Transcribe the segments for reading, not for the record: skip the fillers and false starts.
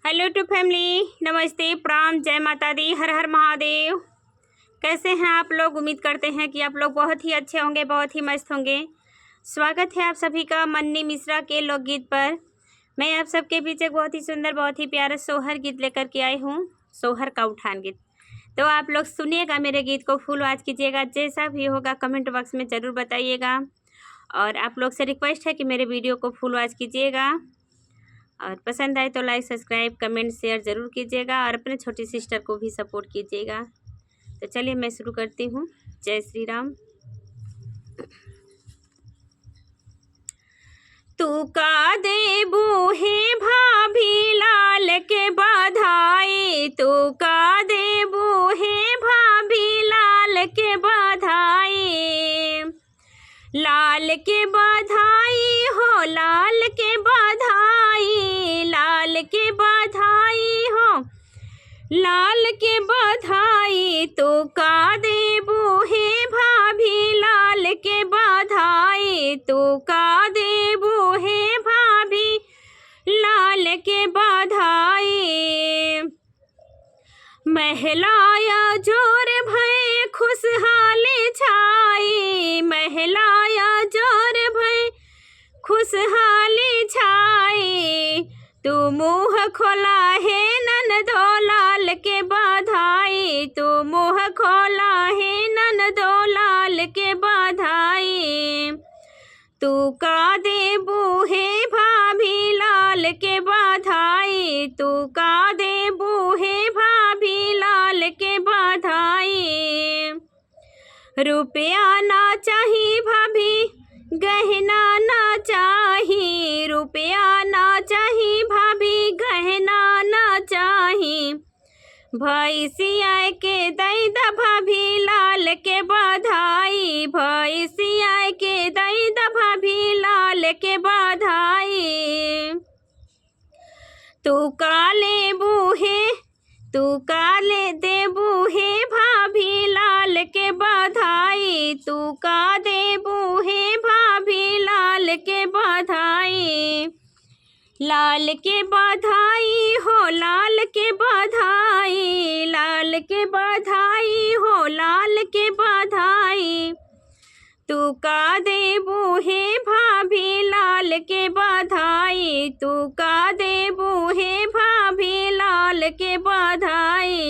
Hello two family, नमस्ते, प्रणाम, जय माता दी, हर हर महादेव। कैसे हैं आप लोग? उम्मीद करते हैं कि आप लोग बहुत ही अच्छे होंगे, बहुत ही मस्त होंगे। स्वागत है आप सभी का मन्नी मिश्रा के लोकगीत पर। मैं आप सबके बीच एक बहुत ही सुंदर, बहुत ही प्यारा सोहर गीत लेकर के आई हूँ, सोहर का उठान गीत। तो आप लोग सुनिएगा, मेरे गीत को फुल वॉच कीजिएगा। जैसा भी होगा कमेंट बॉक्स में ज़रूर बताइएगा। और आप लोग से रिक्वेस्ट है कि मेरे वीडियो को फुल वॉच कीजिएगा और पसंद आए तो लाइक, सब्सक्राइब, कमेंट, शेयर ज़रूर कीजिएगा और अपने छोटी सिस्टर को भी सपोर्ट कीजिएगा। तो चलिए मैं शुरू करती हूँ। जय श्री राम। तू का देबू हे भाभी लाल के बधाई, तू का देबू हे भाभी लाल के बधाई, लाल के बधाई हो, लाल के बधाई, लाल के बधाई हो, लाल के बधाई। तू का देबू हे भाभी लाल के बधाई, तू का देबू हे भाभी लाल के बधाई। महलाया जोर भय खुशहाली छाई, महलाया जोर भय खुशहाली छाई। तू मुँह खोला है ननदो लाल के बधाई, तू मुँह खोला है ननदो लाल के बधाई। तू का देबू है भाभी लाल के बधाई, तू का देबू है भाभी लाल के बधाई। रुपया ना चाही भाभी, गहना ना चाही, रुपया ना चाही भाभी, गहना ना चाही। भैंसिया के दई द भाभी लाल के बधाई, भैंसिया के दई द भाभी लाल के बधाई। तू काले बूहे, तू काले देबू हे भाभी लाल के बधाई, तू का देबू हे भाभी लाल के बधाई। लाल के बधाई हो, लाल के बधाई, लाल के बधाई हो, लाल के बधाई। तू का देबू हे भाभी लाल के बधाई, तू का देबू हे भाभी लाल के बधाई।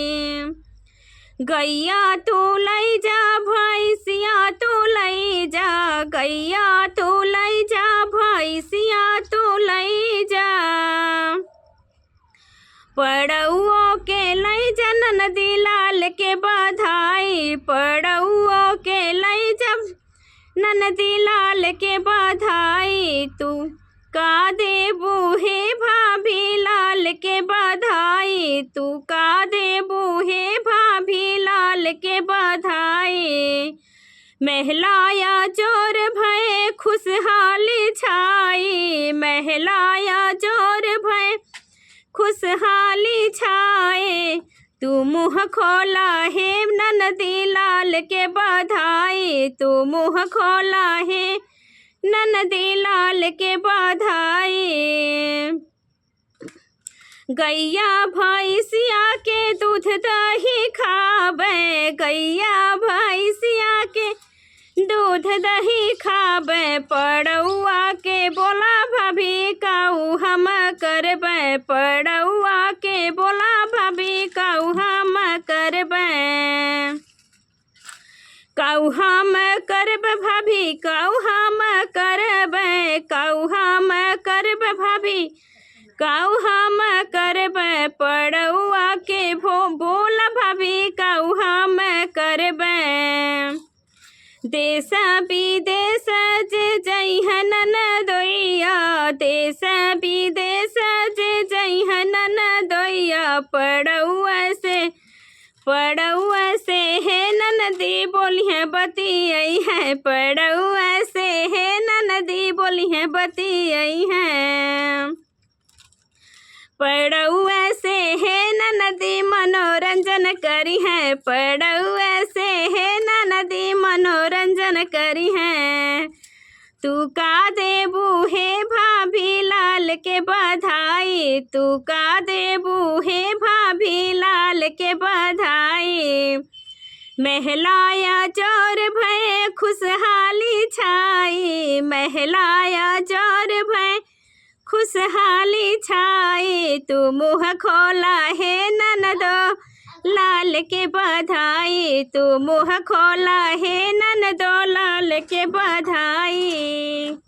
गैया तू लई जा, भैंसिया तू लई जा, गैया तू लई जा, भैंसिया तू लई जा। पड़ौओ के लई जा ननदी लाल के बधाई, पड़ौओ के लई जा ननदी लाल के बधाई। तू का देबू हे भाभी लाल के बधाई, तू का देबू हे भाभी लाल के बधाई। महलाया जोर भय खुशहाली छाई, महलाया जोर भय खुशहाली छाए। तू मुँह खोला है ननदी लाल के बधाई, तू मुँह खोला है ननदी लाल के बधाई। गैया भैंसिया के दूध दही खाबे, गैया भैंसिया के दूध दही खाबे। पड़ौआ के बोला भाभी काऊ हम करबे, पड़ौआ के बोला भाभी काऊ हम करबे, काऊ हम करब भाभी, काऊ हम करबे, काऊ हम करब भाभी, काऊ हम करबे। पड़ौआ के बोल भाभी काऊ हम करबे। देश विदेश जे जइहन ननदोइया, देश विदेश जे जइहन ननदोइया। पड़ौआ से है ननदी बोली है बतियाई है, पड़ौआ से है ननदी बोली है बतियाई है। पड़ौआ से है ननदी मनोरंजन करी है, पड़ौआ से है ननदी मनोरंजन करी है। तू का देबू हे भाभी लाल लाल के बधाई, तू का देबू हे भाभी लाल के बधाई। महलाया जोर भय खुशहाली छाई, महलाया जोर भय खुशहाली छाई, तू मुँह खोला है ननदो लाल के बधाई, तू मुँह खोला है ननदो लाल के बधाई।